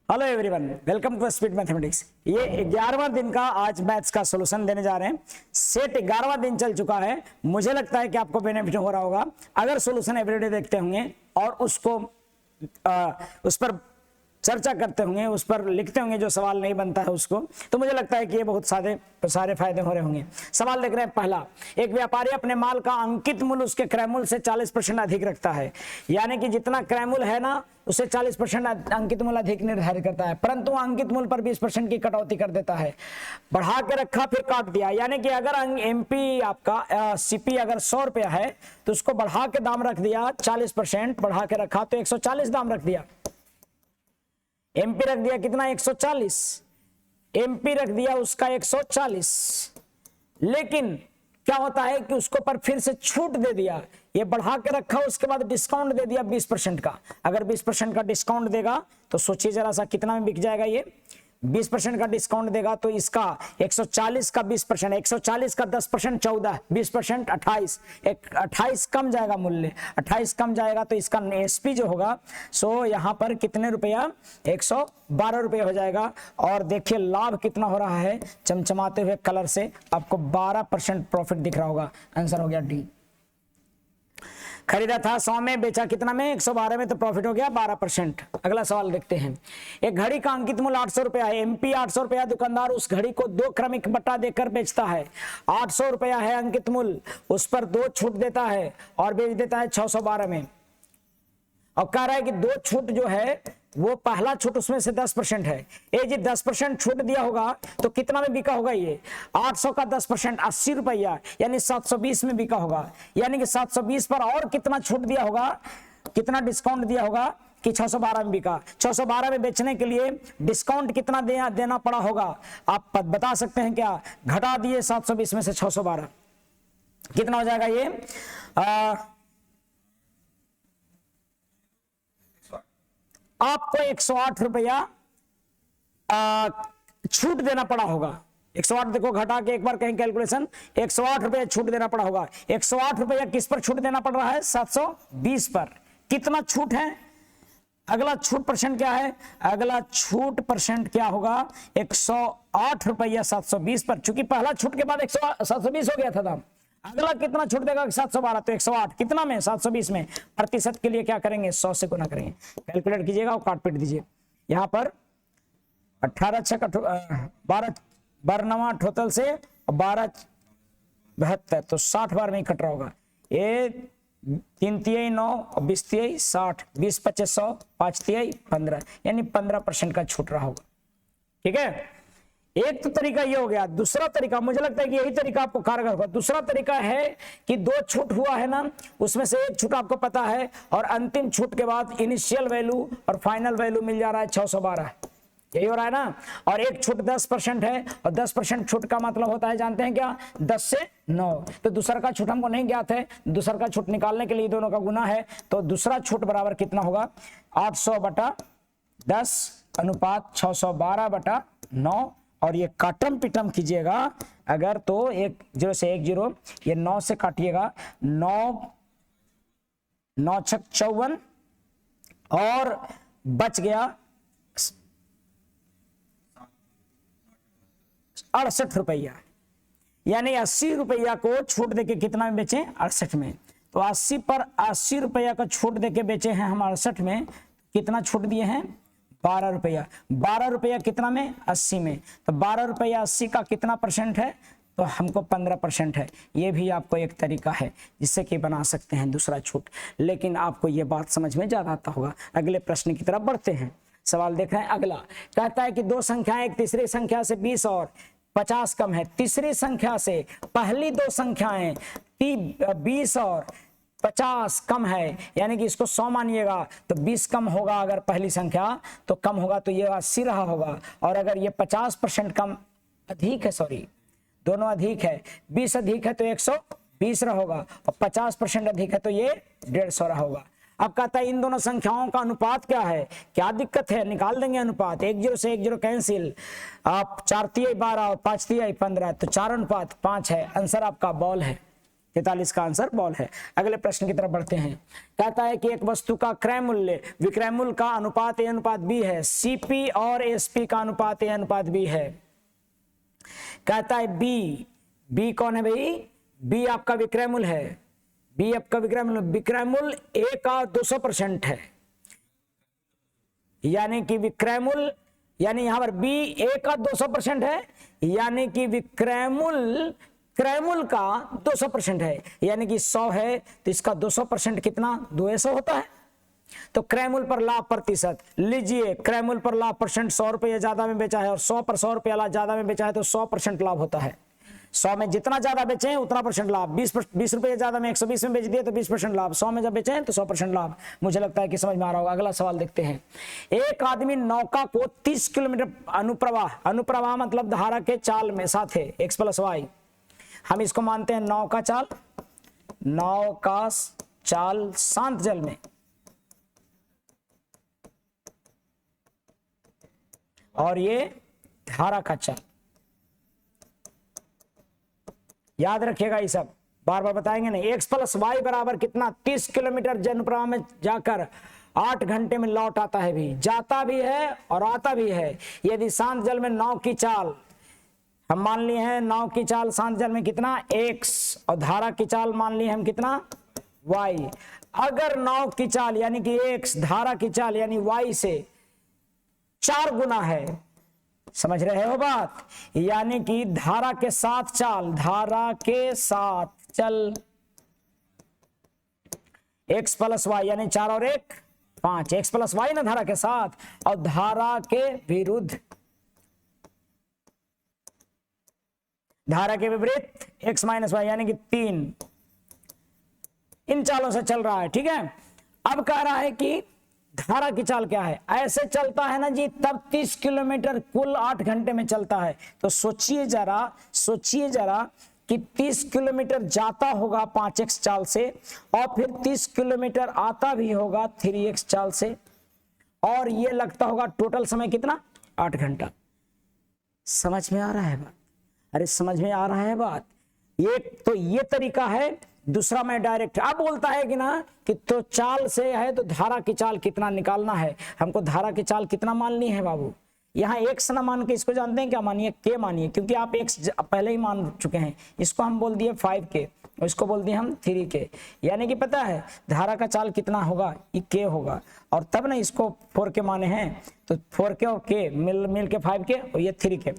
Hello everyone, welcome to speed mathematics. ये 11वां दिन का आज मैथ्स का सॉल्यूशन देने जा रहे हैं। सेट 11वां दिन चल चुका है। मुझे लगता है कि आपको बेनिफिट हो रहा होगा अगर सॉल्यूशन एवरीडे देखते होंगे और उसको उस पर चर्चा करते होंगे, उस पर लिखते होंगे जो सवाल नहीं बनता है उसको, तो मुझे लगता है कि ये बहुत सारे फायदे हो रहे होंगे। सवाल देख रहे हैं पहला, एक व्यापारी अपने माल का अंकित मूल्य उसके क्रय मूल्य से 40% अधिक रखता है। यानी कि जितना क्रय मूल्य है ना उसे 40% अंकित मूल्य अधिक निर्धारित करता है, परंतु अंकित मूल्य पर 20% की कटौती कर देता है। बढ़ा के रखा फिर काट दिया। यानी कि अगर एमपी आपका सीपी अगर 100 रुपया है तो उसको बढ़ा के दाम रख दिया, 40% बढ़ा के रखा तो 140 दाम रख दिया। एमपी रख दिया कितना, 140। एमपी रख दिया उसका 140, लेकिन क्या होता है कि उसको पर फिर से छूट दे दिया। ये बढ़ा के रखा, उसके बाद डिस्काउंट दे दिया 20% का। अगर 20% का डिस्काउंट देगा तो सोचिए जरा सा कितना में बिक जाएगा। ये 20% का डिस्काउंट देगा तो इसका 140 का 20%, 140 का 10% 14, 20% 28, 28 कम जाएगा मूल्य, 28 कम जाएगा तो इसका एसपी जो होगा सो यहाँ पर कितने रुपया, 112 रुपये हो जाएगा। और देखिए लाभ कितना हो रहा है, चमचमाते हुए कलर से आपको 12% प्रॉफिट दिख रहा होगा। आंसर हो गया डी। खरीदा था 100 में, बेचा कितना में, 112 में, तो प्रॉफिट हो गया 12%। अगला सवाल देखते हैं। एक घड़ी का अंकित मूल्य 800 रुपया है। एमपी 800 रुपया, दुकानदार उस घड़ी को 2 क्रमिक बट्टा देकर बेचता है। 800 रुपया है अंकित मूल्य, उस पर 2 छूट देता है और बेच देता है 612 में। और कह रहा है कि 2 छूट जो है वो पहला छूट उसमें से 10% है। ये जी 10% छूट दिया होगा तो कितना में बिका होगा ये, 800 का 10% 80 रुपया, यानी 720 में बिका होगा। यानी कि 720 पर और कितना छूट दिया होगा, कितना डिस्काउंट दिया होगा कि 612 में बिका। 612 में बेचने के लिए डिस्काउंट कितना देना पड़ा होगा, आप बता सकते हैं क्या? घटा दिए 720 में से 612, कितना हो जाएगा ये, आपको 108 रुपया छूट देना पड़ा होगा। 108 देखो, घटा के एक बार कहीं कैलकुलेशन, 108 रुपया छूट देना पड़ा होगा। 108 रुपया किस पर छूट देना पड़ रहा है, 720 पर। कितना छूट है, अगला छूट परसेंट क्या है, अगला छूट परसेंट क्या होगा, 108 रुपया 720 पर। चूंकि पहला छूट के बाद 720 हो गया था दाम, अगला कितना छूट देगा, 712, तो 108 कितना में, 720 में। प्रतिशत के लिए क्या करेंगे, 100 से गुना करेंगे। कैलकुलेट कीजिएगा और काट पीट दीजिए। यहाँ पर 18 6 12 12 टोटल से 12 72, तो 60 बार में ही कट रहा होगा। ये 3 तिहाई 9, 20 तिहाई 60, 20 25 100, 5 तिहाई 15, यानी 15% का छूट रहा होगा। ठीक है, एक तो तरीका ये हो गया। दूसरा तरीका, मुझे लगता है कि यही तरीका आपको कारगर होगा। दूसरा तरीका है कि 2 छूट हुआ है ना, उसमें से एक छूट आपको पता है और अंतिम छूट के बाद इनिशियल वैल्यू और फाइनल वैल्यू मिल जा रहा है 612, यही हो रहा है ना। और एक छूट 10% है और 10% छूट का मतलब होता है, जानते हैं क्या, 10 से 9। तो दूसरा का छूट हमको नहीं ज्ञात है, दूसरा का छूट निकालने के लिए दोनों का गुना है। तो दूसरा छूट बराबर कितना होगा, 800/10 अनुपात 612/9। और ये काटम पिटम कीजिएगा अगर तो 1 0 से 1 0, ये 9 से काटिएगा, 9 9 6 54 और बच गया 68 रुपया। यानी 80 रुपया को छूट देके कितना में बेचे, 68 में। तो 80 पर 80 रुपया का छूट देके बेचे हैं हम 68 में। कितना छूट दिए हैं, 12 रुपया। 12 रुपया कितना में, 80 में। तो 12 रुपया 80 का कितना परसेंट है, तो हमको 15% है। ये भी आपको एक तरीका है जिससे कि बना सकते हैं दूसरा छूट। लेकिन आपको ये बात समझ में ज्यादा आता होगा। अगले प्रश्न की तरफ बढ़ते हैं। सवाल देख रहे हैं। अगला कहता है कि 2 संख्याएं एक तीसरी संख्या से 20 और 50 कम है। तीसरी संख्या से पहली 2 संख्याएं 20 और 50 कम है, यानी कि इसको 100 मानिएगा तो 20 कम होगा। अगर पहली संख्या तो कम होगा तो ये 80 रहा होगा। और अगर ये 50% कम अधिक है, सॉरी दोनों अधिक है, 20 अधिक है तो 120 रहा होगा और 50% अधिक है तो ये 150 रहा होगा। अब कहता है इन दोनों संख्याओं का अनुपात क्या है, क्या दिक्कत है, निकाल देंगे अनुपात। 1 0 से 1 0 कैंसिल, आप 4 तिहाई 12 और 5 तिहाई 15, तो 4 अनुपात 5 है। आंसर आपका बॉल है। 43 का आंसर बॉल है। अगले प्रश्न की तरफ बढ़ते हैं। कहता है कि एक वस्तु का क्रय मूल्य विक्रय मूल्य का अनुपात ए अनुपात बी है, सीपी और एसपी का अनुपात ए अनुपात बी है। कहता है बी कौन है भाई? बी आपका विक्रय मूल्य है, बी आपका विक्रय मूल्य ए का 200% है, यानी कि विक्रय मूल्य, यानी यहां पर बी ए का 200% है, यानी कि विक्रय मूल्य क्रय मूल्य का 200% है, यानी कि 100 है तो इसका 200% कितना? 200 होता है। तो क्रय मूल्य पर लाभ प्रतिशत लीजिए, क्रय मूल्य पर लाभ परसेंट, 100 रुपये ज्यादा में बेचा है और 100 पर 100 रुपया ज्यादा में बेचा है तो 100% लाभ होता है। 100 में जितना ज्यादा बेचे हैं उतना % लाभ, 20 रुपये ज्यादा में 120 में बेच दिए तो 20% लाभ, 100 में जब बेचे हैं तो 100% लाभ। मुझे लगता है कि समझ में आ रहा होगा। अगला सवाल देखते हैं। एक आदमी नौका को 30 किलोमीटर अनुप्रवाह मतलब धारा के चाल में साथ है x + y, हम इसको मानते हैं नौका चाल शांत जल में, और ये धारा का चाल। याद रखिएगा, ये सब बार बार बताएंगे नहीं। x + y बराबर कितना? 30 किलोमीटर जल प्रवाह में जाकर 8 घंटे में लौट आता है, भी जाता भी है और आता भी है। यदि शांत जल में नाव की चाल हम मान लिए हैं, नाव की चाल शांत जल में कितना? x, और धारा की चाल मान लिए हम कितना? y। अगर नाव की चाल यानी कि x, धारा की चाल यानी y से 4 गुना है, समझ रहे हो बात? यानी कि धारा के साथ चल x + y यानी 4 और 1 5, x + y ना धारा के साथ, और धारा के विरुद्ध, धारा के विपरीत x - y यानी कि 3, इन चालों से चल रहा है। ठीक है, अब कह रहा है कि धारा की चाल क्या है? ऐसे चलता है ना जी, तब 30 किलोमीटर कुल 8 घंटे में चलता है। तो सोचिए जरा कि 30 किलोमीटर जाता होगा 5x चाल से, और फिर 30 किलोमीटर आता भी होगा 3x चाल से, और ये लगता होगा टोटल समय कितना? 8 घंटा। समझ में आ रहा है बात? अरे समझ में आ रहा है बात? ये तरीका है। दूसरा मैं डायरेक्ट अब बोलता है कि ना कि तो चाल से है तो धारा की चाल कितना निकालना है, हमको धारा की चाल कितना माननी है बाबू। यहाँ x ना मान के इसको जानते हैं क्या मानिए? k मानिए, क्योंकि आप x पहले ही मान चुके हैं। इसको हम बोल दिए 5k, इसको बोल दिए हम 3k, यानी कि पता है धारा का चाल कितना होगा? ये k होगा, और तब ना इसको 4k माने हैं, तो 4k और k मिल के 5k और ये 3k।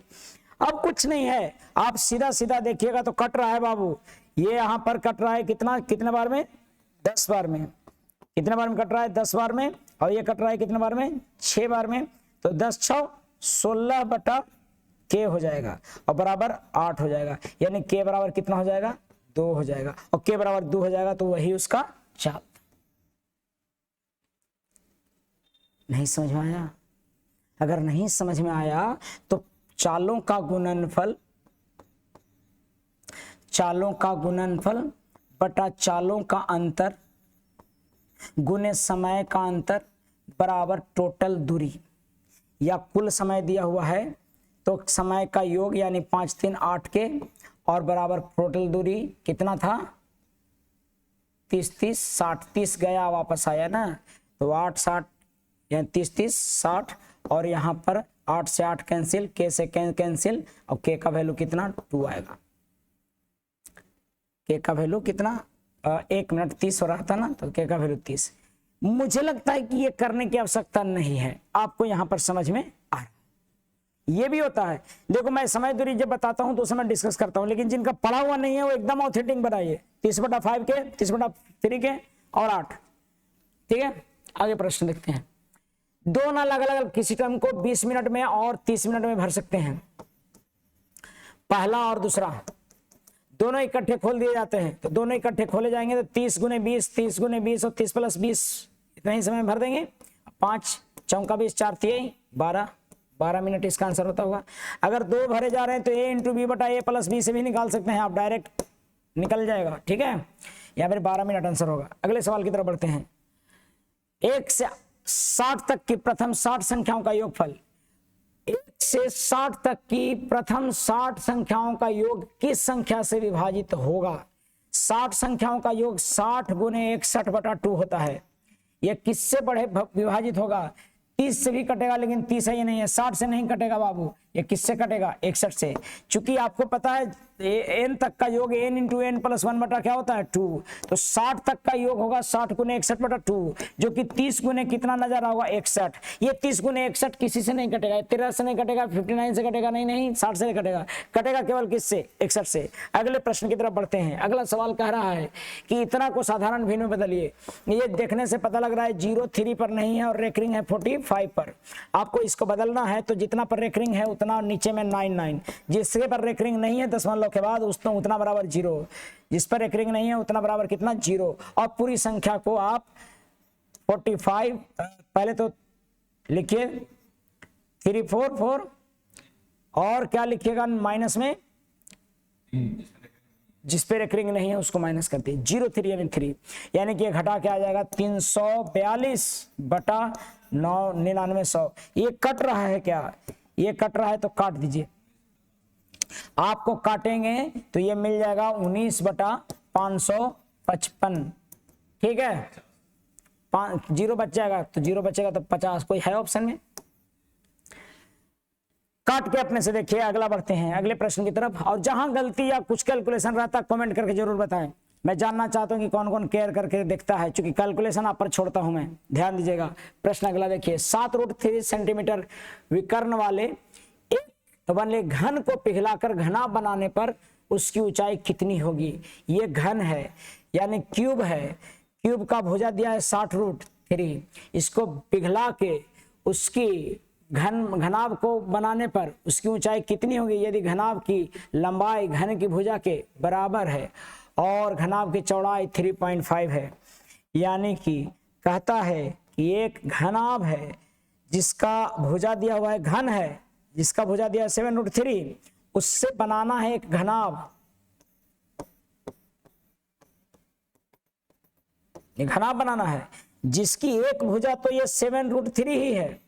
अब कुछ नहीं है, आप सीधा देखिएगा तो कट रहा है बाबू। ये यहाँ पर कट रहा है कितने बार में? 10 बार में। कितने बार में कट रहा है? 10 बार में। और ये कट रहा है कितने बार में? 6 बार में। तो 10 6 16 बटा k हो जाएगा, और बराबर 8 हो जाएगा, यानी k बराबर कितना हो जाएगा? 2 हो जाएगा, और k बराबर 2 हो जाएगा तो वही उसका चाल। नहीं समझ में आया? अगर नहीं समझ में आया तो चालों का गुणनफल बटा चालों का अंतर गुने समय का अंतर बराबर टोटल दूरी, या कुल समय दिया हुआ है तो समय का योग यानी 5 3 8 के, और बराबर टोटल दूरी कितना था? 30 30 60, 30 गया वापस आया ना, तो 8 60 यानी 30 30 60, और यहाँ पर 8 से 8 कैंसिल, k से कैंसिल, और k का वैल्यू कितना? 2 आएगा। k का वैल्यू कितना? 1 मिनट 30 हो रहा था ना, तो k का वैल्यू 30। मुझे लगता है कि ये करने की आवश्यकता नहीं है, आपको यहाँ पर समझ में आ रहा। ये भी होता है, देखो मैं समय दूरी जब बताता हूँ तो उस समय डिस्कस करता हूँ, लेकिन जिनका पढ़ा हुआ नहीं है वो एकदम ऑथेंटिक बनाइए। 30/5 के, 30/3 के और 8। ठीक है, आगे प्रश्न देखते हैं। दोनों अलग किसी टर्म को 20 मिनट में और 30 मिनट में भर सकते हैं। पहला और दूसरा दोनों इकट्ठे खोल दिए जाते हैं, तो दोनों इकट्ठे खोले जाएंगे तो 30 × 20, 30 × 20 और 30 + 20 इतना ही समय में भर देंगे। 5 चौका 20, 4 3 12 मिनट इसका आंसर होता होगा। अगर 2 भरे जा रहे हैं तो a × b बटा a + b से भी निकाल सकते हैं आप, डायरेक्ट निकल जाएगा। ठीक है, यहाँ पर 12 मिनट आंसर होगा। अगले सवाल की तरफ बढ़ते हैं। 1 से 60 तक की प्रथम 60 संख्याओं का योगफल, 1 से 60 तक की प्रथम 60 संख्याओं का योग किस संख्या से विभाजित होगा? 60 संख्याओं का योग 60 गुने 61/2 होता है। ये किससे बढ़े विभाजित होगा? 30 से भी कटेगा, लेकिन 30 ही नहीं है, 60 से नहीं कटेगा बाबू। ये किससे कटेगा? 61 से। चूंकि आपको पता है n तक का योग n इंटू n प्लस 1 बटा क्या होता है 2, तो 60 तक का योग होगा 60 गुने 61/2, जो कि 30 गुने कितना नजर होगा 61। ये 30 गुने 61 किसी से नहीं कटेगा, 13 से नहीं कटेगा, 59 से कटेगा, नहीं नहीं 60 से नहीं कटेगा, कटेगा केवल किससे? 61 से। अगले प्रश्न की तरफ बढ़ते हैं। अगला सवाल कह रहा है कि इतना को साधारण भिन्न में बदलिए। ये देखने से पता लग रहा है 03 पर नहीं है और रेकरिंग है 45 पर। आपको इसको बदलना है तो जितना पर रेकरिंग है उतना नीचे में 99, जिसके पर रेकरिंग नहीं है दशमलव के बाद उतना बराबर 0, जिस पर रेकरिंग नहीं है उतना बराबर कितना? 0। और पूरी संख्या को आप 45 पहले तो लिखिए 344 और क्या लिखिएगा माइनस में? जिस पे रेकरिंग नहीं है उसको माइनस करते हैं 03 यानी 3, यानी कि ये घटा के आ जाएगा 342/9 ये कट रहा है क्या? ये कट रहा है तो काट दीजिए। आपको काटेंगे तो ये मिल जाएगा 19/555। ठीक है, 0 बच जाएगा तो 0 बचेगा तो 50। कोई है ऑप्शन में? काट के अपने से देखिए। अगला बढ़ते हैं अगले प्रश्न की तरफ। और जहां गलती या कुछ कैलकुलेशन रहता है कमेंट करके जरूर बताएं। मैं जानना चाहता हूं कि कौन कौन केयर करके देखता है, क्योंकि कैलकुलेशन आप पर छोड़ता हूं मैं, ध्यान दीजिएगा। प्रश्न अगला देखिए। 7√3 सेंटीमीटर विकर्ण वाले एक वाले घन को पिघलाकर घना बनाने पर उसकी ऊंचाई कितनी होगी? ये घन है यानी क्यूब है। क्यूब का भुजा दिया है 60√3। इसको पिघला के उसकी घनाभ को बनाने पर उसकी ऊंचाई कितनी होगी? यदि घनाभ की लंबाई घन की भुजा के बराबर है और घनाभ की चौड़ाई 3.5 है, यानी कि कहता है कि एक घनाभ है जिसका भुजा दिया हुआ है घन है, जिसका भुजा दिया है 7√3, उससे बनाना है एक घनाभ। घनाभ बनाना है जिसकी एक भुजा तो ये 7√3 ही है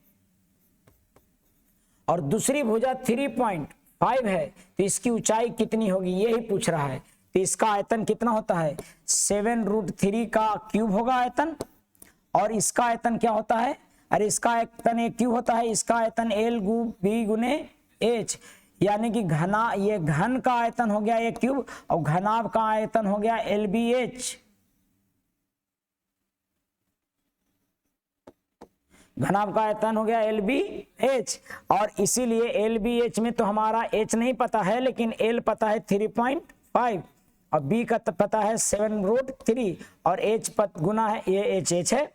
और दूसरी भुजा 3.5 है, तो इसकी ऊंचाई कितनी होगी यही पूछ रहा है। तो इसका आयतन कितना होता है? 7√3 का क्यूब होगा आयतन, और इसका आयतन क्या होता है? अरे इसका आयतन एक क्यूब होता है, इसका आयतन L/B गुने H, यानी कि घना ये घन का आयतन हो गया एक क्यूब और घनाभ का आयतन हो गया LBH। घनाभ का आयतन हो गया LBH, और इसीलिए LBH में तो हमारा H नहीं पता है, लेकिन L पता है 3.5 और B का पता है 7√3 और H गुना है ये HH है।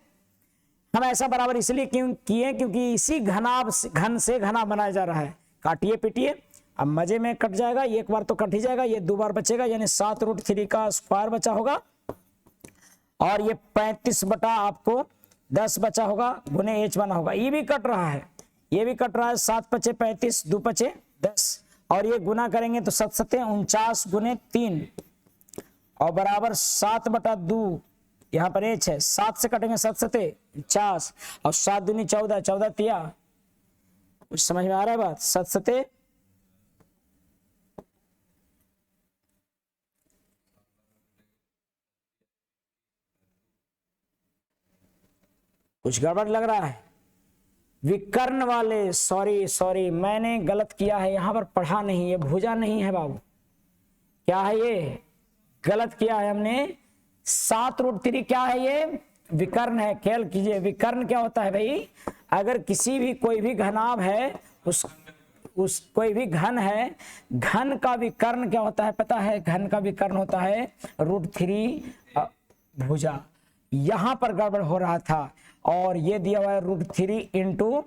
हम ऐसा बराबर इसलिए क्यों किए? क्योंकि इसी घन से घना बनाया जा रहा है। काटिए पीटिए, अब मजे में कट जाएगा। एक बार तो कट ही जाएगा, ये 2 बार बचेगा, यानी 7√3 का स्क्वायर बचा होगा और ये 35 बटा आपको 10 बचा होगा गुने H बना होगा। ये भी कट रहा है, ये भी कट रहा है। 7 पचे 35, 2 पचे 10 और ये गुना करेंगे तो 7 सते 49 गुने 3 और बराबर 7/2। यहाँ पर H है, 7 से कटेंगे 7 सते 50 और 7 दूनी 14, 14 तिया। कुछ समझ में आ रहा है बात? 7 सते कुछ गड़बड़ लग रहा है। विकर्ण वाले, सॉरी मैंने गलत किया है, यहां पर पढ़ा नहीं, ये भुजा नहीं है बाबू। क्या है ये? गलत किया है हमने। 7√3 क्या है? ये विकर्ण है। ख्याल कीजिए, विकर्ण क्या होता है भाई? अगर किसी भी कोई भी घनाभ है, उस कोई भी घन है, घन का विकर्ण क्या होता है पता है? घन का विकर्ण होता है √3 भुजा। यहां पर गड़बड़ हो रहा था और ये दिया हुआ है √3 इंटू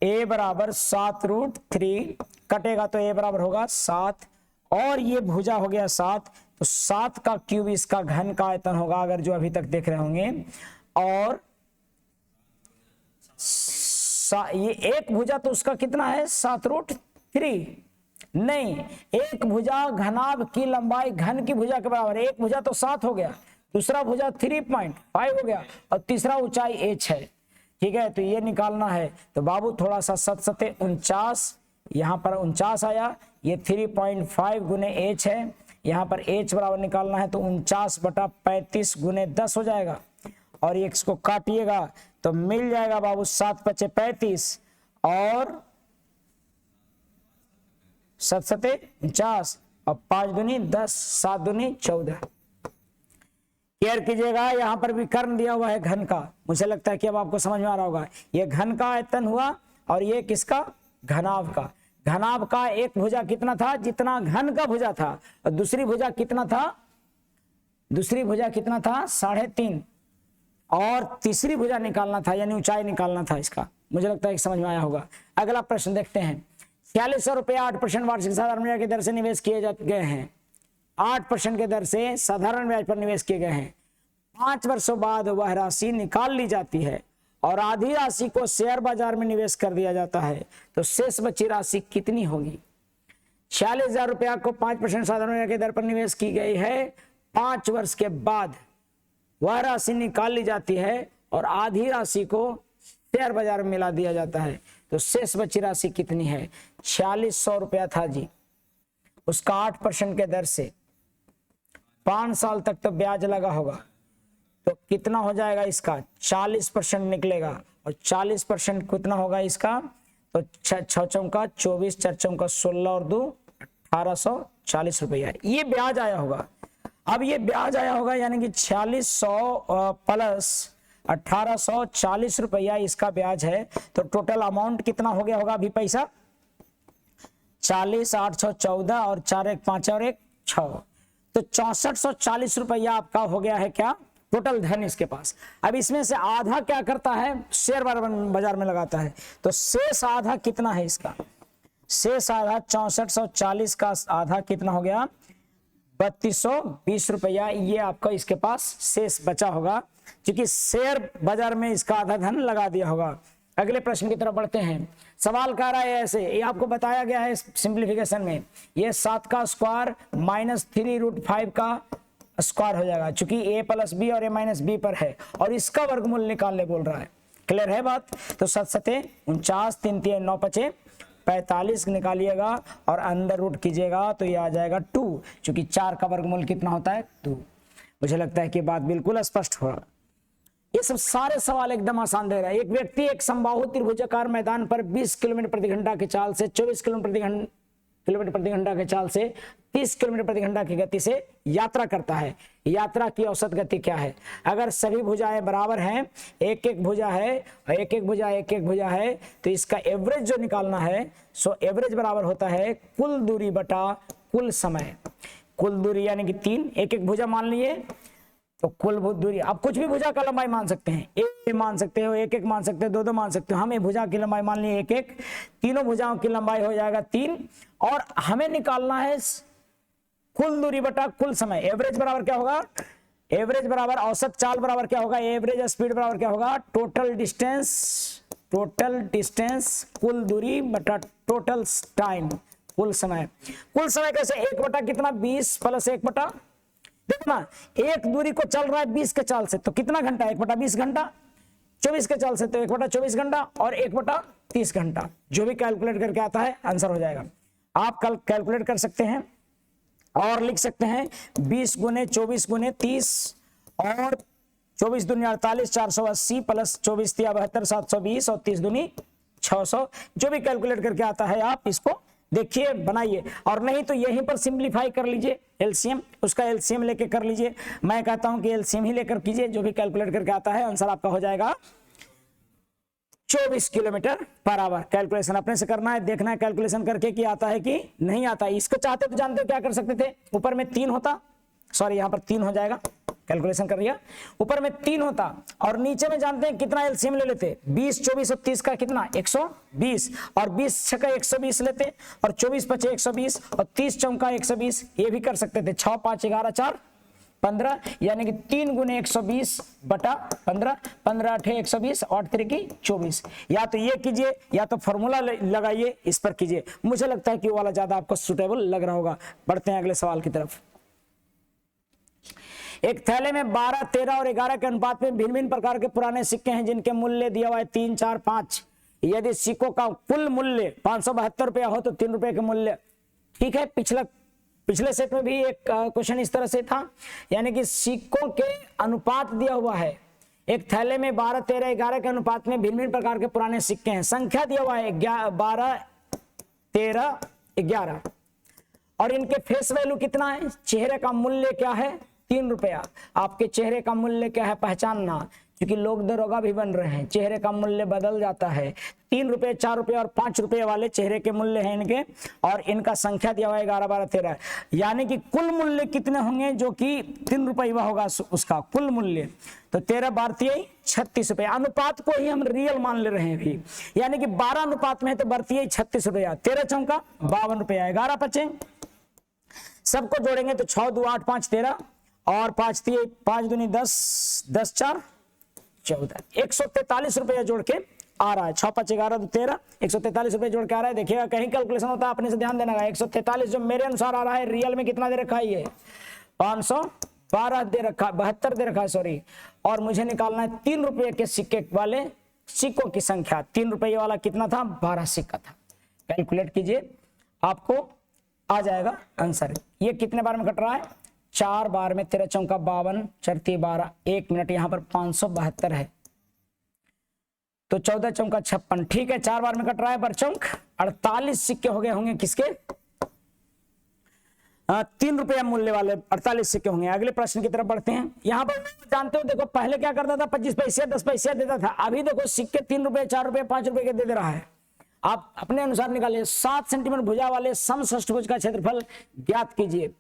A बराबर 7√3, कटेगा तो A बराबर होगा 7 और ये भुजा हो गया 7, तो 7 का क्यूब इसका घन का आयतन होगा, अगर जो अभी तक देख रहे होंगे। और ये एक भुजा तो उसका कितना है? 7√3 नहीं, एक भुजा घनाभ की लंबाई घन की भुजा के बराबर। एक भुजा तो 7 हो गया, दूसरा भुजा 3.5 हो गया और तीसरा ऊंचाई H है। ठीक है, तो ये निकालना है तो बाबू थोड़ा सा 7 सते 49, यहाँ पर 49 आया। ये 3.5 गुने H है, यहाँ पर h बराबर निकालना है तो 49/35 गुने 10 हो जाएगा, और ये इसको काटिएगा तो मिल जाएगा बाबू 7 × 5 = 35 और 7 × 7 = 49 और 5 दूनी 10, 7 दूनी 14। केयर कीजिएगा, यहां पर भी कर्ण दिया हुआ है घन का। मुझे लगता है कि अब आपको समझ में आ रहा होगा। ये घन का आयतन हुआ और ये किसका, घनाभ का। घनाभ का एक भुजा कितना था, जितना घन का भुजा था, और दूसरी भुजा कितना था, दूसरी भुजा कितना था 3.5, और तीसरी भुजा निकालना था, यानी ऊंचाई निकालना था इसका। मुझे लगता है कि समझ में आया होगा। अगला प्रश्न देखते हैं। 4600 रुपया 8% वार्षिक साधारण ब्याज की दर से निवेश किए गए हैं। 8% के दर से साधारण ब्याज पर निवेश किए गए हैं। 5 वर्षों बाद वह राशि निकाल ली जाती है और आधी राशि को शेयर बाजार में निवेश कर दिया जाता है, तो शेष बची राशि कितनी होगी। 46,000 रुपया को 5% साधारण ब्याज की दर पर निवेश की गई है। 5 वर्ष के बाद वह राशि निकाल ली जाती है और आधी राशि को शेयर बाजार में मिला दिया जाता है, तो शेष बची राशि कितनी है। 4600 रुपया था जी, उसका 8% के दर से 5 साल तक तो ब्याज लगा होगा, तो कितना हो जाएगा इसका 40% निकलेगा, और 40% कितना होगा इसका, तो 6 चौका 24, 4 चौका 16 और 2 1840 रुपया ये ब्याज आया होगा। अब ये ब्याज आया होगा यानी कि 4600 प्लस 1840 रुपया इसका ब्याज है, तो टोटल अमाउंट कितना हो गया होगा अभी पैसा 40, 814 और 4 1 5 और 1 6, तो 6440 रुपया आपका हो गया है क्या, टोटल धन इसके पास। अब इसमें से आधा क्या करता है, शेयर बाजार में लगाता है, तो शेष आधा कितना है इसका, शेष आधा 6440 का आधा कितना हो गया 3220 रुपया, ये आपका इसके पास शेष बचा होगा, क्योंकि शेयर बाजार में इसका आधा धन लगा दिया होगा। अगले प्रश्न की तरफ बढ़ते हैं। सवाल कह रहा है ऐसे, ये आपको बताया गया है सिंप्लीफिकेशन में, ये 7 का स्क्वायर माइनस 3√5 का स्क्वायर हो जाएगा, चूंकि a + b और a - b पर है, और इसका वर्गमूल निकालने बोल रहा है। क्लियर है बात। तो 7 × 7 = 49, 3 × 3 = 9, 5 45 निकालिएगा और अंदर रूट कीजिएगा तो ये आ जाएगा 2, क्योंकि 4 का वर्गमूल कितना होता है 2। मुझे लगता है कि बात बिल्कुल स्पष्ट हो। ये सब सारे सवाल एकदम आसान दे रहा है। एक व्यक्ति एक समबाहु त्रिभुजाकार मैदान पर 20 किलोमीटर प्रति घंटा की चाल से 24 किलोमीटर प्रति घंटा की चाल से 30 किलोमीटर प्रति घंटा की गति से यात्रा करता है। यात्रा की औसत गति क्या है। अगर सभी भुजाएं बराबर हैं, एक एक भुजा है और एक एक भुजा है, तो इसका एवरेज जो निकालना है, सो एवरेज बराबर होता है कुल दूरी बटा कुल समय। कुल दूरी यानी कि 3, एक एक भुजा मान लिए तो कुल दूरी। आप कुछ भी भुजा का लंबाई मान सकते हैं, एक मान सकते हो, एक मान सकते हो, दो मान सकते हो। हमें भुजा की लंबाई मान ली एक, तीनों भुजाओं की लंबाई हो जाएगा 3, और हमें निकालना है कुल दूरी बटा कुल समय। एवरेज बराबर क्या होगा, एवरेज बराबर औसत चाल बराबर क्या होगा, एवरेज स्पीड बराबर क्या होगा, टोटल डिस्टेंस कुल दूरी बटा टोटल टाइम कुल समय। कुल समय कैसे, 1 बटा कितना 20 + 1 बटा, देखना एक दूरी को चल रहा है 20 के चाल से, तो कितना घंटा, 1 बटा 20 घंटा। 24 के चाल से तो 1 बटा 24 घंटा और 1 बटा 30 घंटा। जो भी कैलकुलेट करके आता है आंसर हो जाएगा। आप कल कैलकुलेट कर सकते हैं और लिख सकते हैं 20 × 24 × 30 और 24 दूनी 48, 480 प्लस 24 × 72, 720 और 30 दूनी 600। जो भी कैलकुलेट करके आता है आप इसको देखिए, बनाइए, और नहीं तो यहीं पर सिंप्लीफाई कर लीजिए, एलसीएम, उसका एलसीएम लेके कर लीजिए। मैं कहता हूं कि एलसीएम ही लेकर कीजिए, जो भी कैलकुलेट करके आता है आंसर आपका हो जाएगा 24 किलोमीटर पर आवर। कैलकुलेशन अपने से करना है, देखना है कैलकुलेशन करके कि आता है कि नहीं आता है। इसको चाहते तो जानते हो क्या कर सकते थे, ऊपर में 3 होता, सॉरी यहाँ पर 3 हो जाएगा, कैलकुलेशन कर लिया, ऊपर में 3 होता और नीचे में जानते हैं कितना एलसीएम ले लेते, 20, 24 और 30 का कितना 120, और 20 छक्का 120 लेते, और 24 × 5 = 120 और 30 चौका 120। ये भी कर सकते थे, 6 × 5 = 11, 4 15, यानी कि 3 × 120 बटा 15, 15 × 8 = 120, 8 × 3 = 24। या तो ये कीजिए या तो फॉर्मूला लगाइए, इस पर कीजिए। मुझे लगता है कि वो वाला ज्यादा आपको सुटेबल लग रहा होगा। बढ़ते हैं अगले सवाल की तरफ। एक थैले में 12, 13 और 11 के अनुपात में भिन्न भिन्न प्रकार के पुराने सिक्के हैं, जिनके मूल्य दिया हुआ है 3, 4, 5। यदि सिक्कों का कुल मूल्य 572 रुपया हो तो 3 रुपए के मूल्य, ठीक है, पिछला पिछले सेट में भी एक क्वेश्चन इस तरह से था, यानी कि सिक्कों के अनुपात दिया हुआ है, एक थैले में 12, 13, 11 के अनुपात में भिन्न भिन्न प्रकार के पुराने सिक्के हैं, संख्या दिया हुआ है 12, 13, 11 और इनके फेस वैल्यू कितना है, चेहरे का मूल्य क्या है, 3 रुपया। आपके चेहरे का मूल्य क्या है पहचानना, क्योंकि लोग दरोगा भी बन रहे हैं, चेहरे का मूल्य बदल जाता है। 3 रुपये, 4 रुपये और 5 रुपये वाले चेहरे के मूल्य हैं इनके, और इनका संख्या दिया हुआ है 11, 12, 13, यानी कि कुल मूल्य कितने होंगे, जो कि 3 रुपये होगा उसका कुल मूल्य, तो 13 भारतीय 36 रुपये। अनुपात को ही हम रियल मान ले रहे हैं भी, यानी कि 12 अनुपात में है तो भारतीय 36 रुपया, 13 चौका 52 रुपया, 11 बचे, सबको जोड़ेंगे तो 6 2 8 5 13 और 5 3 5 दूनी 10, 10 4 14, 143 रुपया जोड़ के आ रहा है। 6 5 11 2 13, 143 रुपये जोड़ के आ रहा है। देखिएगा कहीं कैलकुलेशन होता है अपने से ध्यान देना है। 143 जो मेरे अनुसार आ रहा है, रियल में कितना दे रखा है, ये 512 दे रखा, 72 दे रखा है सॉरी, और मुझे निकालना है 3 रुपये के सिक्के वाले सिक्कों की संख्या। 3 रुपये वाला कितना था, 12 सिक्का था। कैलकुलेट कीजिए, आपको आ जाएगा आंसर। ये कितने बार में कट रहा है, 4 बार में, 13 चौका 52, 4 12, 1 मिनट, यहाँ पर 572 है तो 14 चौका 56, ठीक है, 4 बार में कट रहा है पर चौक। 48 सिक्के हो गए होंगे किसके, 3 रुपया मूल्य वाले 48 सिक्के होंगे। अगले प्रश्न की तरफ बढ़ते हैं। यहाँ पर जानते हो, देखो पहले क्या करता था, 25 पैसे 10 पैसे देता था, अभी देखो सिक्के 3 रुपये 4 रुपये 5 रुपये के दे रहा है। आप अपने अनुसार निकालिए। 7 सेंटीमीटर भुजा वाले समषष्ठभुज का क्षेत्रफल ज्ञात कीजिए।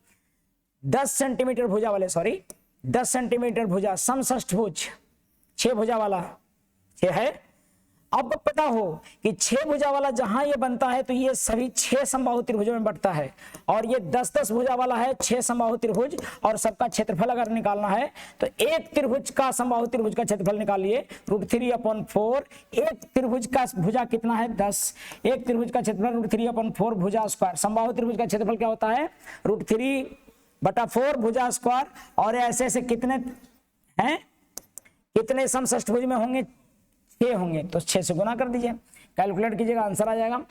10 सेंटीमीटर भुजा वाले, सॉरी 10 सेंटीमीटर भुजा समषष्ठभुज, 6 भुजा वाला 6 है। आपको पता हो कि 6 भुजा वाला जहां ये बनता है तो ये सभी 6 समबाहु त्रिभुजों में बढ़ता है, और ये 10-10 भुजा वाला है 6 समबाहु त्रिभुज, और सबका क्षेत्रफल अगर निकालना है तो एक त्रिभुज का समबाहु त्रिभुज का क्षेत्रफल निकालिए, √3/4। एक त्रिभुज का भुजा कितना है, 10, एक त्रिभुज का क्षेत्रफल √3/4 भुजा स्क्वायर। समबाहु त्रिभुज का क्षेत्रफल क्या होता है, √3/4 भुजा स्क्वायर, और ऐसे ऐसे कितने हैं, कितने समषष्ठभुज में होंगे, 6 होंगे, तो 6 से गुना कर दीजिए, कैलकुलेट कीजिएगा, आंसर आ जाएगा।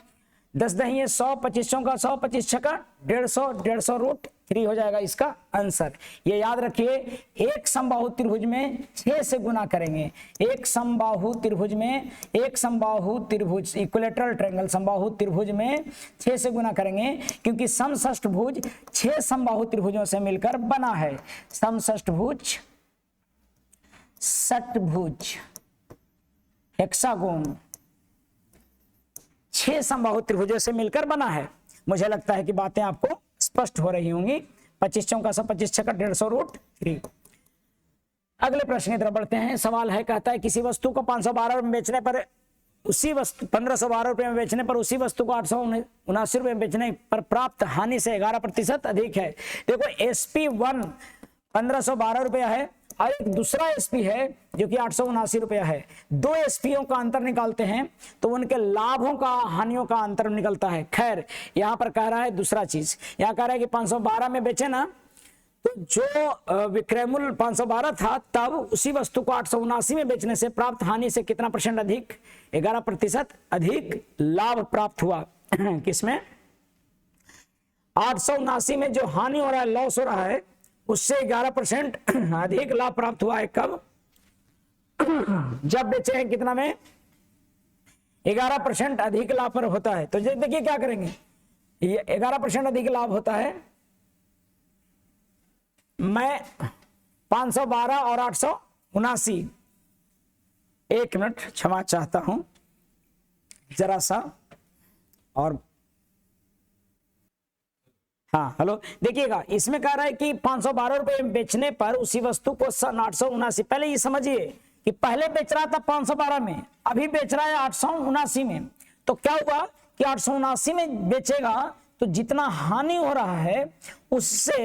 10 दही है 100, 25 का 100, 25 छक्का 150, 150 √3 हो जाएगा इसका आंसर। ये याद रखिए, एक समबाहु त्रिभुज में 6 से गुना करेंगे। एक समबाहु त्रिभुज में, एक समबाहु त्रिभुज इक्विलेटरल ट्रायंगल समबाहु त्रिभुज में 6 से गुना करेंगे, क्योंकि समषष्ठभुज 6 समबाहु त्रिभुजों से मिलकर बना है। समषष्ठभुज, षट्भुज, हेक्सागोन 6 समबाहु त्रिभुजों से मिलकर बना है। मुझे लगता है कि बातें आपको स्पष्ट हो रही होंगी। 25 चौका 25 छक्का 150 √3। अगले प्रश्न की तरफ बढ़ते हैं। सवाल है, कहता है किसी वस्तु को 512 रुपये में बेचने पर, उसी वस्तु 1512 रुपये में बेचने पर उसी वस्तु को 879 रुपये में बेचने पर प्राप्त हानि से 11% अधिक है। देखो SP1 1512 रुपया है और एक दूसरा एसपी है जो कि 879 रुपया है। दो एसपीओ का अंतर निकालते हैं तो उनके लाभों का हानियों का अंतर निकलता है। खैर यहां पर कह रहा है दूसरा चीज, यहां कह रहा है कि 512 में बेचे ना, तो जो विक्रय मूल्य 512 था तब उसी वस्तु को 879 में बेचने से प्राप्त हानि से कितना % अधिक, 11% अधिक लाभ प्राप्त हुआ। किसमें, 879 में जो हानि हो रहा है, लॉस हो रहा है, उससे 11% अधिक लाभ प्राप्त हुआ है। कब, जब बेचे हैं कितना में, 11% अधिक लाभ पर होता है। तो देखिए क्या करेंगे, ये 11% अधिक लाभ होता है। मैं 512 और 879, एक मिनट क्षमा चाहता हूं जरा सा, और हाँ हेलो, देखिएगा इसमें कह रहा है कि 512 रुपए में बेचने पर उसी वस्तु को 879, पहले ये समझिए कि पहले बेच रहा था 512 में, अभी बेच रहा है 879 में। तो क्या हुआ कि 879 में बेचेगा तो जितना हानि हो रहा है उससे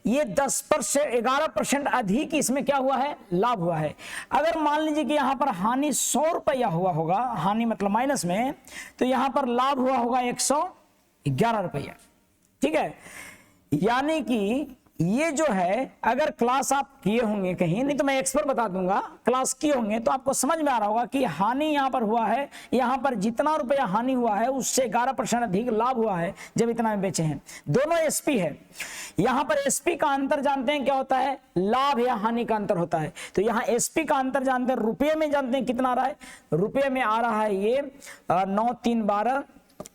ये 11% अधिक इसमें क्या हुआ है, लाभ हुआ है। अगर मान लीजिए कि यहां पर हानि 100 रुपया हुआ होगा, हानि मतलब माइनस में, तो यहां पर लाभ हुआ होगा 111 रुपया। ठीक है, यानी कि ये जो है अगर क्लास आप किए होंगे कहीं, नहीं तो मैं एक्सपर्ट बता दूंगा, क्लास किए होंगे तो आपको समझ में आ रहा होगा कि हानि यहां पर हुआ है, यहां पर जितना रुपया हानि हुआ है उससे 11% अधिक लाभ हुआ है जब इतना में बेचे हैं। दोनों एसपी है, यहां पर एसपी का अंतर जानते हैं क्या होता है, लाभ या हानि का अंतर होता है। तो यहां एसपी का अंतर जानते हैं, रुपये में जानते हैं कितना आ रहा है, रुपये में आ रहा है ये 9 3 12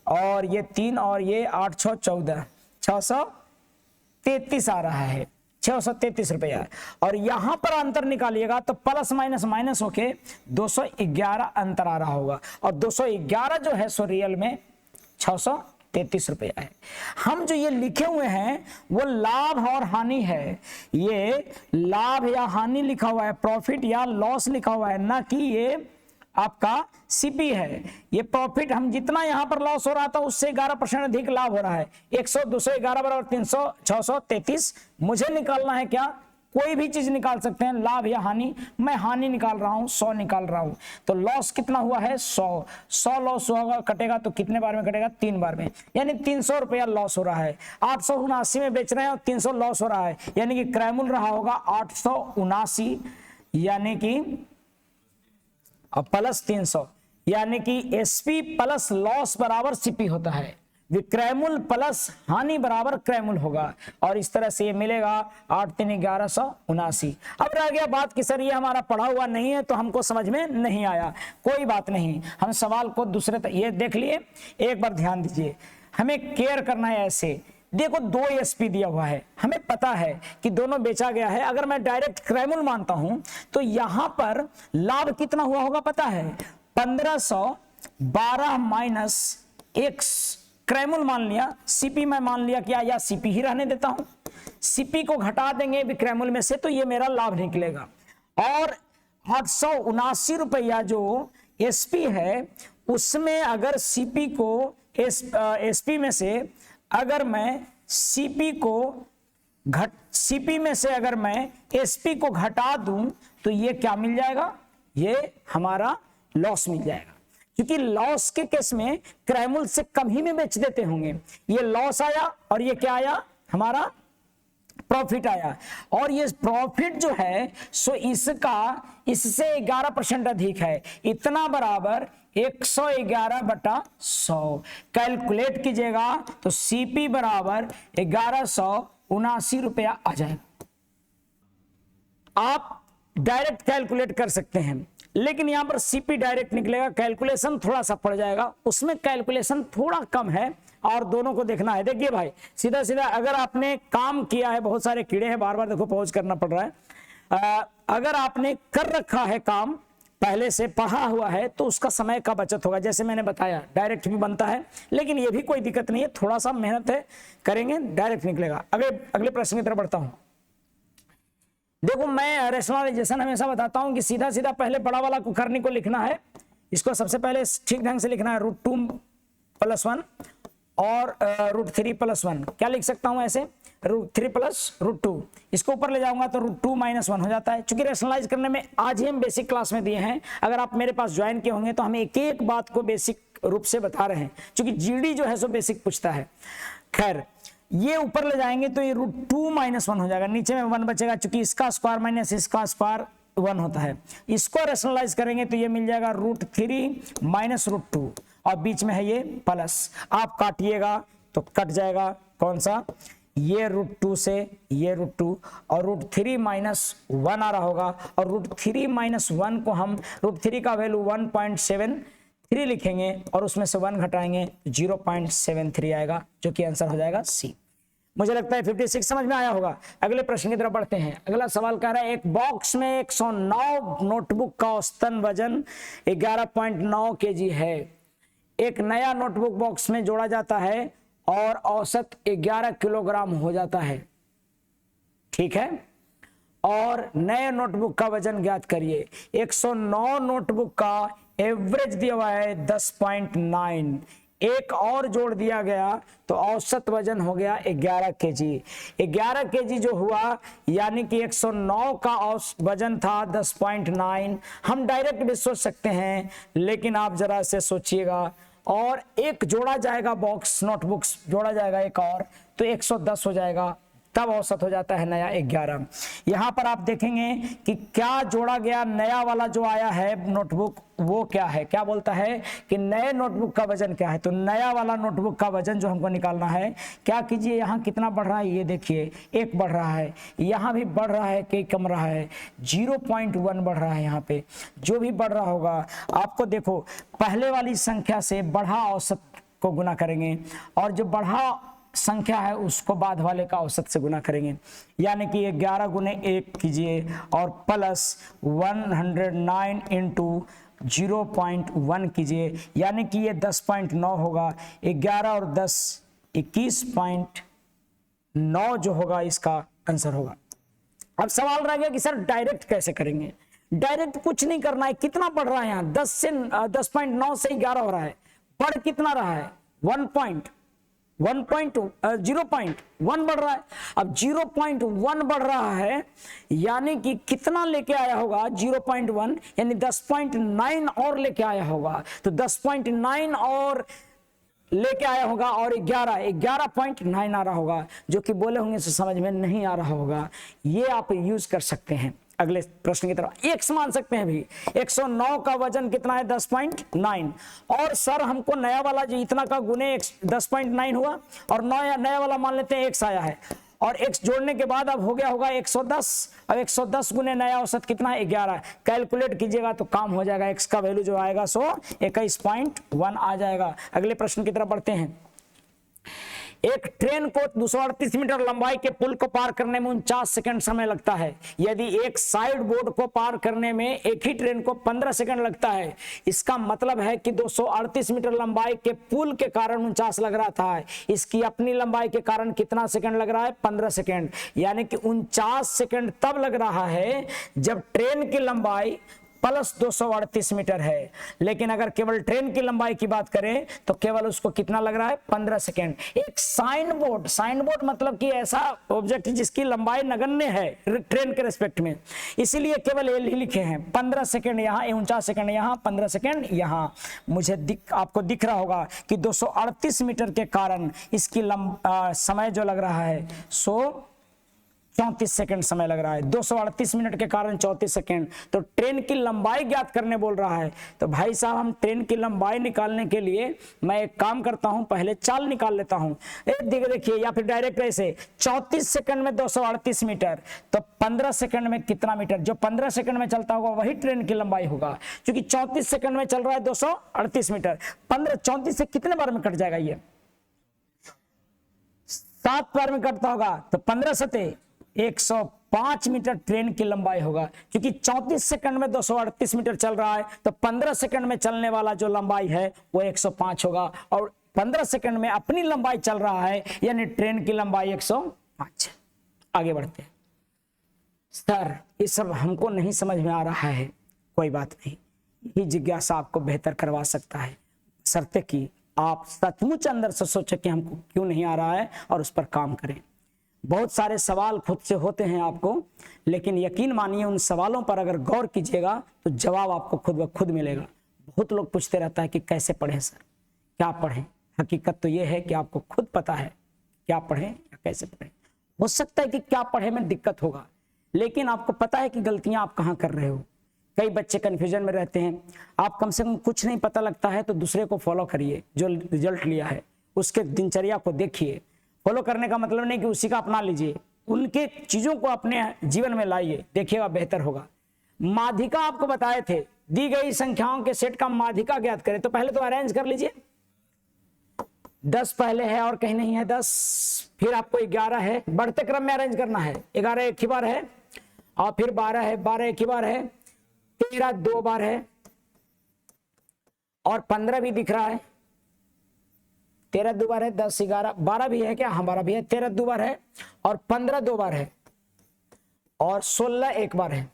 और ये 3 और ये 8 6 14, 633 आ रहा है, 633 रुपया। और यहां पर अंतर निकालिएगा तो प्लस माइनस माइनस होके 211 अंतर आ रहा होगा, और 211 जो है सो रियल में 633 रुपया है। हम जो ये लिखे हुए हैं वो लाभ और हानि है, ये लाभ या हानि लिखा हुआ है, प्रॉफिट या लॉस लिखा हुआ है, ना कि ये आपका सीपी है। ये प्रॉफिट हम जितना यहां पर लॉस हो रहा था उससे 11% अधिक लाभ हो रहा है। 100 211 बराबर 300 633। मुझे निकालना है क्या, कोई भी चीज निकाल सकते हैं, लाभ या हानि। मैं हानि निकाल रहा हूं, 100 निकाल रहा हूं। तो लॉस कितना हुआ है 100 लॉस होगा, कटेगा तो कितने बार में कटेगा, 3 बार में, यानी 300 रुपया लॉस हो रहा है। 879 में बेच रहे हैं और 300 लॉस हो रहा है, यानी कि क्रयमूल रहा होगा 879, यानी कि प्लस 300, यानी कि एसपी प्लस लॉस बराबर सीपी होता है, विक्रयमूल प्लस हानि बराबर क्रयमूल होगा। और इस तरह से ये मिलेगा 8 3 1179। अब रह गया बात कि सर ये हमारा पढ़ा हुआ नहीं है तो हमको समझ में नहीं आया, कोई बात नहीं, हम सवाल को दूसरे ये देख लिए। एक बार ध्यान दीजिए, हमें केयर करना है। ऐसे देखो 2 एसपी दिया हुआ है, हमें पता है कि दोनों बेचा गया है। अगर मैं डायरेक्ट क्रयमूल मानता हूं तो यहां पर लाभ कितना हुआ होगा पता है, 1512 माइनस x क्रयमूल मान लिया, सीपी मैं मान लिया क्या, या सीपी ही रहने देता हूं, सीपी को घटा देंगे विक्रयमूल में से तो ये मेरा लाभ निकलेगा। और 879 रुपया जो एसपी है उसमें अगर सीपी को एसपी में से अगर मैं सीपी में से अगर मैं एसपी को घटा दूं तो ये क्या मिल जाएगा, ये हमारा लॉस मिल जाएगा। क्योंकि लॉस के केस में क्रयमूल से कम ही में बेच देते होंगे। ये लॉस आया और ये क्या आया, हमारा प्रॉफिट आया। और ये प्रॉफिट जो है सो इससे 11% अधिक है, इतना बराबर 111/100। कैलकुलेट कीजिएगा तो सीपी बराबर 1179 रुपया आ जाएगा। आप डायरेक्ट कैलकुलेट कर सकते हैं, लेकिन यहां पर सीपी डायरेक्ट निकलेगा, कैलकुलेशन थोड़ा सा पड़ जाएगा, उसमें कैलकुलेशन थोड़ा कम है और दोनों को देखना है। देखिए भाई सीधा सीधा अगर आपने काम किया है, बहुत सारे कीड़े हैं बार बार देखो पॉज करना पड़ रहा है, अगर आपने कर रखा है काम पहले से पढ़ा हुआ है तो उसका समय का बचत होगा। जैसे मैंने बताया डायरेक्ट भी बनता है, लेकिन ये भी कोई दिक्कत नहीं है, थोड़ा सा मेहनत है करेंगे डायरेक्ट निकलेगा। अगले प्रश्न की तरफ बढ़ता हूं। देखो मैं रैशनलाइजेशन हमेशा बताता हूं कि सीधा सीधा पहले बड़ा वाला कुकर्णी को लिखना है, इसको सबसे पहले ठीक ढंग से लिखना है, √2 + 1 और √3 + 1। क्या लिख सकता हूं ऐसे, √3 + √2, इसको ऊपर ले जाऊंगा तो √2 - 1 हो जाता है। चूंकि रैशनलाइज करने में आज ही हम बेसिक क्लास में दिए हैं, अगर आप मेरे पास ज्वाइन किए होंगे तो हम एक एक बात को बेसिक रूप से बता रहे हैं, क्योंकि जीडी जो है सो बेसिक पूछता है। खैर ये ऊपर ले जाएंगे तो ये √2 - 1 हो जाएगा, नीचे में 1 बचेगा, चूंकि इसका स्क्वायर माइनस इसका स्क्वायर 1 होता है। इसको रैशनलाइज करेंगे तो ये मिल जाएगा √3 - √2 और बीच में है ये प्लस। आप काटिएगा तो कट जाएगा कौन सा, ये √2 से ये √2 और √3 - 1 आ रहा होगा, और √3 - 1 को हम √3 का वैल्यू 1.73 लिखेंगे और उसमें से 1 घटाएंगे 0.73 आएगा, जो कि आंसर हो जाएगा सी। मुझे लगता है 56 समझ में आया होगा। अगले प्रश्न की तरफ बढ़ते हैं। अगला सवाल कह रहा है एक बॉक्स में 109 नोटबुक का औसतन वजन 11.9 kg है। एक नया नोटबुक बॉक्स में जोड़ा जाता है और औसत 11 किलोग्राम हो जाता है, ठीक है। और नए नोटबुक का वजन ज्ञात करिए। 109 नोटबुक का एवरेज दिया हुआ है 10.9, एक और जोड़ दिया गया तो औसत वजन हो गया 11 kg। 11 kg जो हुआ यानी कि 109 का वजन था 10.9। हम डायरेक्ट भी सोच सकते हैं, लेकिन आप जरा से सोचिएगा। और एक जोड़ा जाएगा बॉक्स नोटबुक्स जोड़ा जाएगा एक और, तो 110 हो जाएगा। तब औसत हो जाता है नया 11। यहां पर आप देखेंगे कि क्या जोड़ा गया, नया वाला जो आया है नोटबुक वो क्या है, क्या बोलता है कि नए नोटबुक का वजन क्या है। तो नया वाला नोटबुक का वजन जो हमको निकालना है, क्या कीजिए, यहाँ कितना बढ़ रहा है ये देखिए, 1 बढ़ रहा है, यहाँ भी बढ़ रहा है कि कम रहा है, 0.1 बढ़ रहा है। यहाँ पे जो भी बढ़ रहा होगा आपको देखो, पहले वाली संख्या से बढ़ा औसत को गुना करेंगे और जो बढ़ा संख्या है उसको बाद वाले का औसत से गुना करेंगे, यानी कि 11 गुने 1 कीजिए और प्लस 109 इंटू 0.1 कीजिए, यानी कि ये 10.9 होगा। 11 और 10 21.9 जो होगा इसका आंसर होगा। अब सवाल रह गया कि सर डायरेक्ट कैसे करेंगे। डायरेक्ट कुछ नहीं करना है, कितना बढ़ रहा है यहाँ 10.9 से 11 हो रहा है, बढ़ कितना रहा है 0.1 बढ़ रहा है। अब 0.1 बढ़ रहा है यानी कि कितना लेके आया होगा 0.1, यानी 10.9 और लेके आया होगा। तो 10.9 और लेके आया होगा और 11.9 आ रहा होगा, जो कि बोले होंगे तो समझ में नहीं आ रहा होगा। ये आप यूज कर सकते हैं। अगले प्रश्न की तरफ x मान सकते हैं भी, 109 का वजन कितना है 10.9, और सर हमको नया वाला जो इतना का गुने 10.9 हुआ और नया वाला मान लेते हैं x आया है, और x जोड़ने के बाद अब हो गया होगा 110। अब 110 गुने नया औसत कितना है 11, कैलकुलेट कीजिएगा तो काम हो जाएगा। x का वैल्यू जो आएगा सो 21.1 आ जाएगा। अगले प्रश्न की तरफ बढ़ते हैं। एक ट्रेन को 238 मीटर लंबाई के पुल को पार करने में 49 सेकंड समय लगता है। यदि एक साइड बोर्ड को पार करने में एक ही ट्रेन को 15 सेकंड लगता है, इसका मतलब है कि 238 मीटर लंबाई के पुल के कारण 49 लग रहा था, इसकी अपनी लंबाई के कारण कितना सेकंड लग रहा है 15 सेकंड, यानी कि 49 सेकंड तब लग रहा है जब ट्रेन की लंबाई प्लस 238 मीटर है। लेकिन अगर केवल ट्रेन की लंबाई की बात करें तो केवल उसको कितना लग रहा है 15 सेकेंड। एक साइन बोर्ड मतलब कि ऐसा ऑब्जेक्ट जिसकी लंबाई नगण्य है ट्रेन के रेस्पेक्ट में, इसीलिए केवल ये लिखे हैं 15 सेकेंड यहाँ, 49 सेकेंड यहाँ, 15 सेकेंड यहाँ। मुझे आपको दिख रहा होगा कि 238 मीटर के कारण इसकी समय जो लग रहा है सो 34 सेकंड समय लग रहा है। 238 मिनट के कारण 34 सेकंड। तो ट्रेन की लंबाई ज्ञात करने बोल रहा है। तो भाई साहब हम ट्रेन की लंबाई निकालने के लिए मैं एक काम करता हूं, पहले चाल निकाल लेता हूं। देखिए, या फिर डायरेक्ट ऐसे 34 सेकंड में 238 मीटर, तो 15 सेकंड में कितना मीटर, जो 15 सेकंड में चलता होगा वही ट्रेन की लंबाई होगा। क्योंकि 34 सेकंड में चल रहा है 238 मीटर, 34 से कितने बार में कट जाएगा, ये 7 बार में कटता होगा। तो 15 सते 105 मीटर ट्रेन की लंबाई होगा। क्योंकि 34 सेकंड में 238 मीटर चल रहा है, तो 15 सेकंड में चलने वाला जो लंबाई है वो 105 होगा, और 15 सेकंड में अपनी लंबाई चल रहा है, यानी ट्रेन की लंबाई 105। आगे बढ़ते हैं। सर ये सब हमको नहीं समझ में आ रहा है, कोई बात नहीं, यही जिज्ञासा आपको बेहतर करवा सकता है, शर्ते कि आप सचमुच अंदर से सोचें कि हमको क्यों नहीं आ रहा है और उस पर काम करें। बहुत सारे सवाल खुद से होते हैं आपको, लेकिन यकीन मानिए उन सवालों पर अगर गौर कीजिएगा तो जवाब आपको खुद ब खुद मिलेगा। बहुत लोग पूछते रहता है कि कैसे पढ़ें सर, क्या पढ़ें। हकीकत तो यह है कि आपको खुद पता है क्या पढ़ें या कैसे पढ़ें। हो सकता है कि क्या पढ़े में दिक्कत होगा, लेकिन आपको पता है कि गलतियां आप कहाँ कर रहे हो। कई बच्चे कंफ्यूजन में रहते हैं। आप कम से कम कुछ नहीं पता लगता है तो दूसरे को फॉलो करिए, जो रिजल्ट लिया है उसके दिनचर्या को देखिए। फॉलो करने का मतलब नहीं कि उसी का अपना लीजिए, उनके चीजों को अपने जीवन में लाइए, देखिएगा बेहतर होगा। माध्यिका आपको बताए थे, दी गई संख्याओं के सेट का माध्यिका ज्ञात करें। तो पहले तो अरेंज कर लीजिए, 10 पहले है और कहीं नहीं है 10, फिर आपको 11 है, बढ़ते क्रम में अरेंज करना है। 11 एक ही बार है, और फिर 12 है, 12 एक ही बार है, 13 2 बार है, और 15 भी दिख रहा है, 13 2 बार है, 10 11 12 भी है क्या, हाँ 12 भी है, 13 2 बार है, और 15 2 बार है, और 16 एक बार है।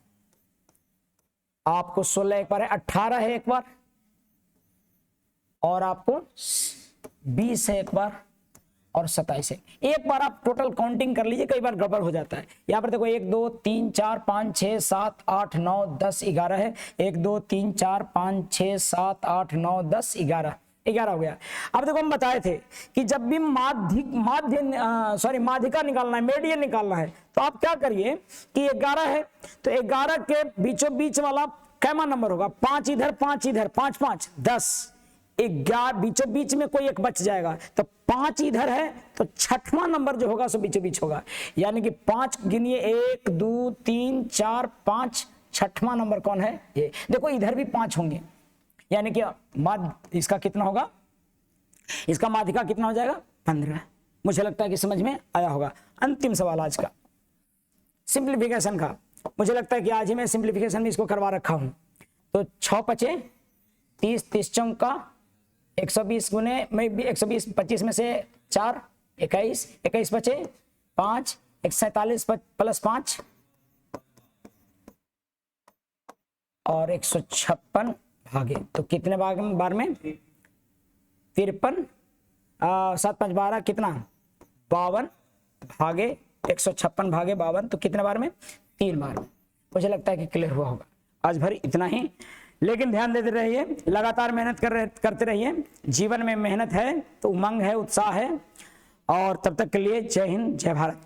आपको 16 एक बार है, 18 है एक बार, और आपको 20 है एक बार, और 27 है एक बार। आप टोटल काउंटिंग कर लीजिए, कई बार गड़बड़ हो जाता है। यहाँ पर देखो 1 2 3 4 5 6 7 8 9 10 11 है, 1 2 3 4 5 6 7 8 9 10 11, 11 हो गया। अब देखो हम बताए थे कि जब भी माध्यिका निकालना है, मेडियन निकालना है, तो आप क्या करिए कि 11 है तो 11 के बीचों बीच वाला कैमा नंबर होगा, 5 इधर 5 इधर, 5 5 10, 11 बीचों बीच में कोई एक बच जाएगा, तो 5 इधर है तो छठवां नंबर जो होगा सो बीचों बीच होगा, यानी कि 5 गिनिए 1 2 3 4 5, छठवां नंबर कौन है ये। देखो इधर भी 5 होंगे, यानी कि माध्य इसका कितना होगा, इसका माध्यिका कितना हो जाएगा 15। मुझे लगता है कि समझ में आया होगा। अंतिम सवाल आज का सिंप्लीफिकेशन का, मुझे लगता है कि आज ही मैं सिंप्लीफिकेशन में इसको करवा रखा हूं। तो 6 पचे 30, 30 चौका 120 गुने में 120, 25 में से 4 21, 21 बचे 5, 147 प्लस 5 और 156 भागे, तो कितने बार में 53, 7 5 12 कितना 52 भागे 156 भागे 52, तो कितने बार में 3 बार में। मुझे लगता है कि क्लियर हुआ होगा। आज भर इतना ही, लेकिन ध्यान देते रहिए, लगातार मेहनत करते रहिए। जीवन में मेहनत है तो उमंग है, उत्साह है। और तब तक के लिए जय हिंद, जय भारत।